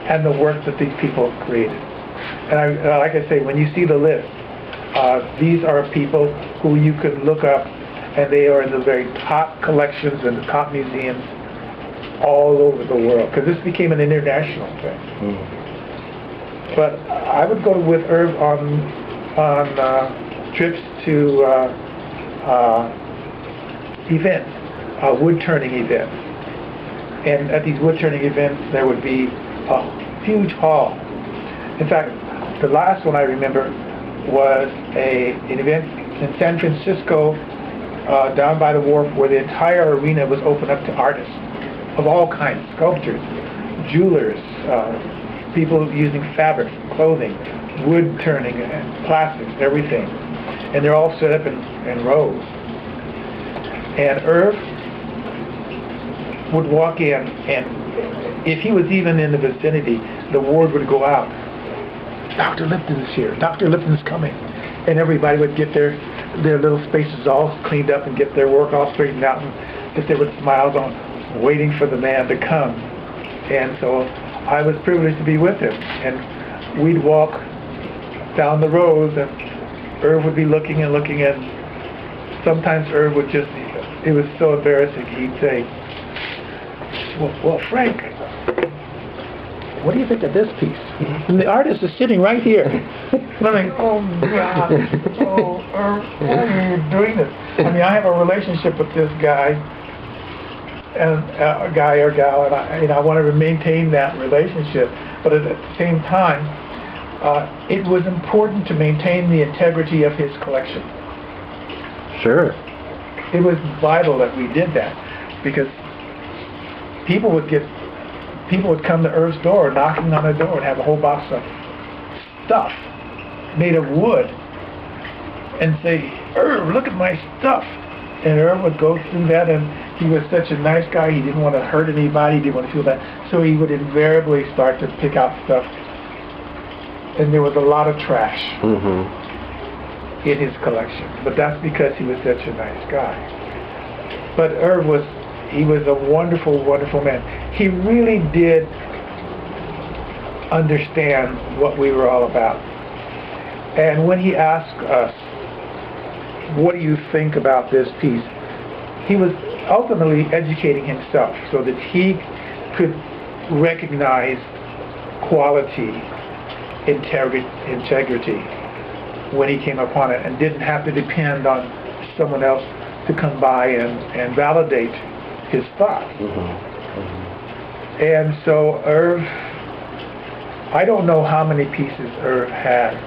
and the work that these people created. And like I say, when you see the list, these are people who you could look up, and they are in the very top collections and the top museums all over the world, because this became an international thing. But I would go with Irv on trips to events, wood turning events. And at these wood turning events, there would be a huge hall. In fact, the last one I remember was an event in San Francisco, down by the wharf, where the entire arena was open up to artists of all kinds, sculptors, jewelers, people using fabric, clothing, wood turning, and plastics, everything. And they're all set up in rows. And Irv would walk in, and if he was even in the vicinity, the word would go out, Dr. Lipton is here, Dr. Lipton's coming. And everybody would get their little spaces all cleaned up and get their work all straightened out and sit there with smiles on, waiting for the man to come. And so I was privileged to be with him. And we'd walk down the rows, and Irv would be looking and looking, and sometimes Irv would just, it was so embarrassing, he'd say, well, Frank, what do you think of this piece? And the artist is sitting right here. And I'm like, oh God, oh Irv, why are you doing this? I mean, I have a relationship with this guy, and a guy or gal, and I want to maintain that relationship. But at the same time, it was important to maintain the integrity of his collection. Sure. It was vital that we did that, because people would come to Irv's door, knocking on the door, and have a whole box of stuff made of wood, and say, Irv, look at my stuff. And Irv would go through that, and he was such a nice guy, he didn't want to hurt anybody, he didn't want to feel bad, so he would invariably start to pick out stuff, and there was a lot of trash in his collection. But that's because he was such a nice guy. But Irv was a wonderful, wonderful man. He really did understand what we were all about. And when he asked us, what do you think about this piece? He was ultimately educating himself so that he could recognize quality, integrity when he came upon it, and didn't have to depend on someone else to come by and validate his thoughts. And so Irv, I don't know how many pieces Irv had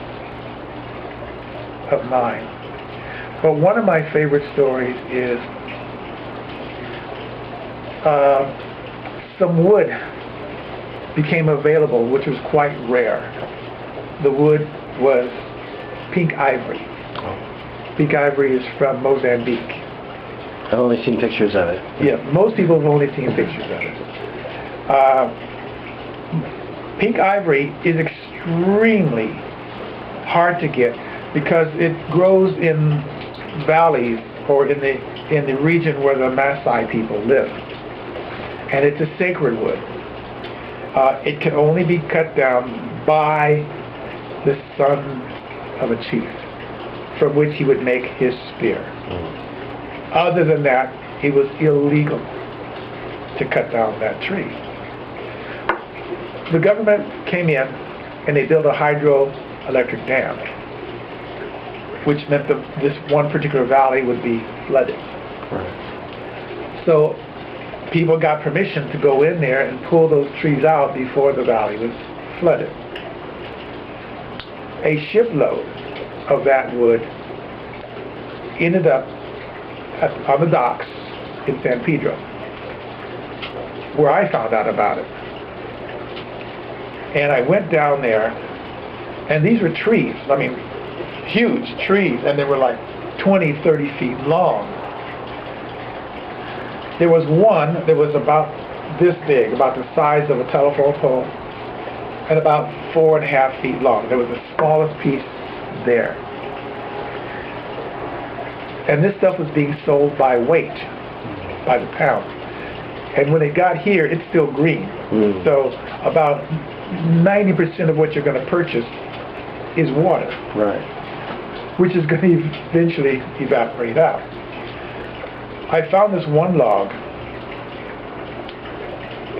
of mine, but one of my favorite stories is some wood became available, which was quite rare. The wood was pink ivory. Pink ivory is from Mozambique. I've only seen pictures of it. Yeah, most people have only seen pictures of it. Pink ivory is extremely hard to get because it grows in valleys or in the region where the Maasai people live, and it's a sacred wood. It can only be cut down by the son of a chief, from which he would make his spear. Other than that, it was illegal to cut down that tree. The government came in and they built a hydroelectric dam, which meant that this one particular valley would be flooded. Right. So people got permission to go in there and pull those trees out before the valley was flooded. A shipload of that wood ended up on the docks in San Pedro, where I found out about it. And I went down there, and these were trees, I mean, huge trees, and they were like 20, 30 feet long. There was one that was about this big, about the size of a telephone pole, and about 4.5 feet long. There was the smallest piece there. And this stuff was being sold by weight, by the pound. And when it got here, it's still green. So about 90% of what you're going to purchase is water, Right. which is going to eventually evaporate out. I found this one log,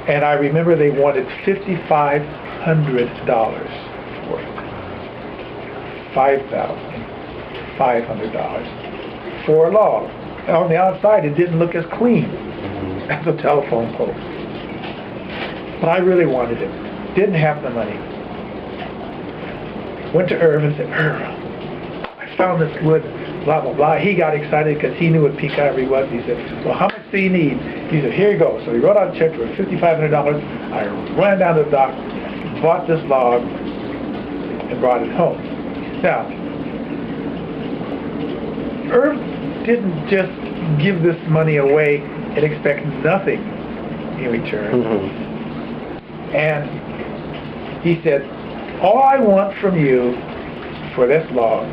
and I remember they wanted $5,500 for it. $5,500 for a log. On the outside, it didn't look as clean as a telephone pole. But I really wanted it. Didn't have the money. Went to Irv and said, Irv, I found this wood, blah, blah, blah. He got excited because he knew what peak ivory was. He said, well, how much do you need? He said, here you go. So he wrote out a check for $5,500. I ran down to the dock, bought this log, and brought it home. Now, Irv didn't just give this money away and expect nothing in return. Mm-hmm. And he said, all I want from you for this log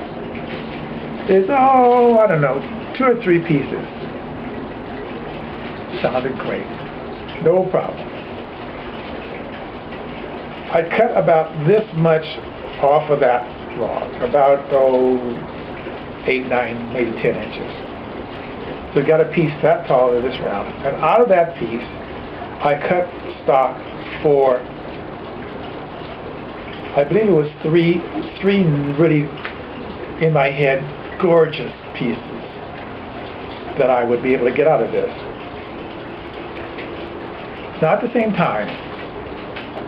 is, I don't know, 2 or 3 pieces. Sounded great. No problem. I cut about this much off of that log, about 8, 9, maybe 10 inches. So we got a piece that tall of this round. And out of that piece, I cut stock for, I believe it was three really, in my head, gorgeous pieces that I would be able to get out of this. Now at the same time,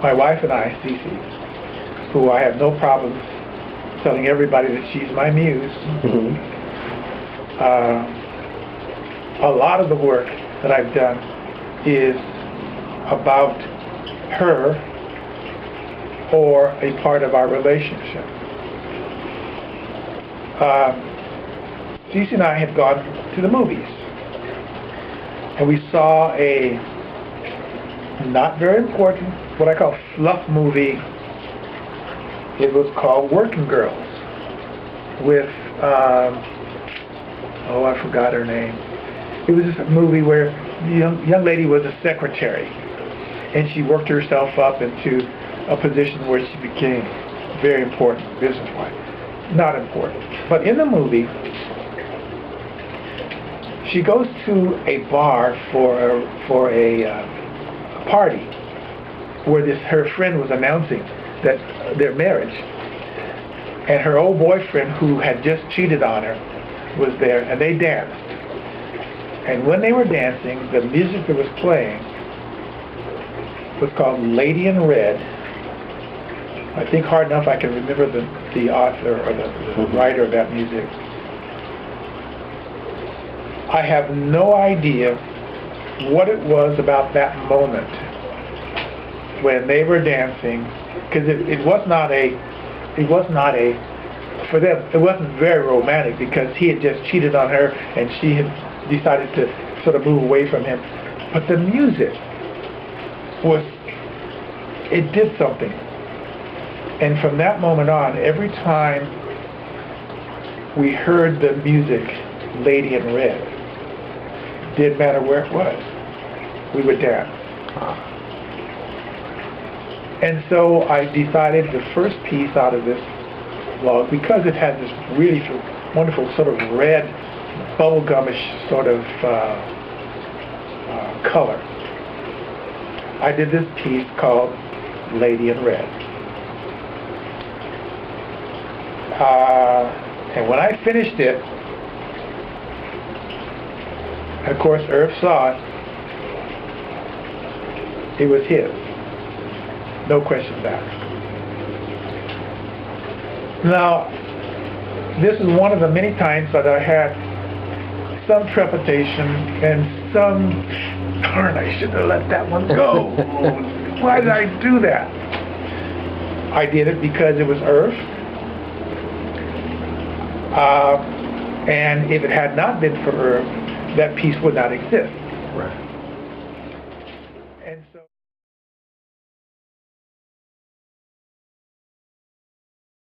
my wife and I, Cece, who I have no problem telling everybody that she's my muse, Mm-hmm. A lot of the work that I've done is about her or a part of our relationship. Cece and I had gone to the movies, and we saw a not very important, what I call fluff movie. It was called Working Girls with, I forgot her name. It was just a movie where the young lady was a secretary, and she worked herself up into a position where she became very important business-wise. Not important. But in the movie, she goes to a bar for a party where her friend was announcing that their marriage, and her old boyfriend, who had just cheated on her, was there, and they danced. And when they were dancing, the music that was playing was called Lady in Red. I think hard enough I can remember the author or the writer of that music. I have no idea what it was about that moment when they were dancing, because it was not a, for them, it wasn't very romantic, because he had just cheated on her and she had decided to sort of move away from him. But the music it did something. And from that moment on, every time we heard the music, Lady in Red, didn't matter where it was, we would dance. And so I decided the first piece out of this log, because it had this really wonderful sort of red, bubblegumish sort of color, I did this piece called Lady in Red. And when I finished it, of course Irv saw it, it was his. No questions asked. Now, this is one of the many times that I had some trepidation and some, darn, I should have let that one go. Why did I do that? I did it because it was Irv. And if it had not been for Irv, that piece would not exist. Right.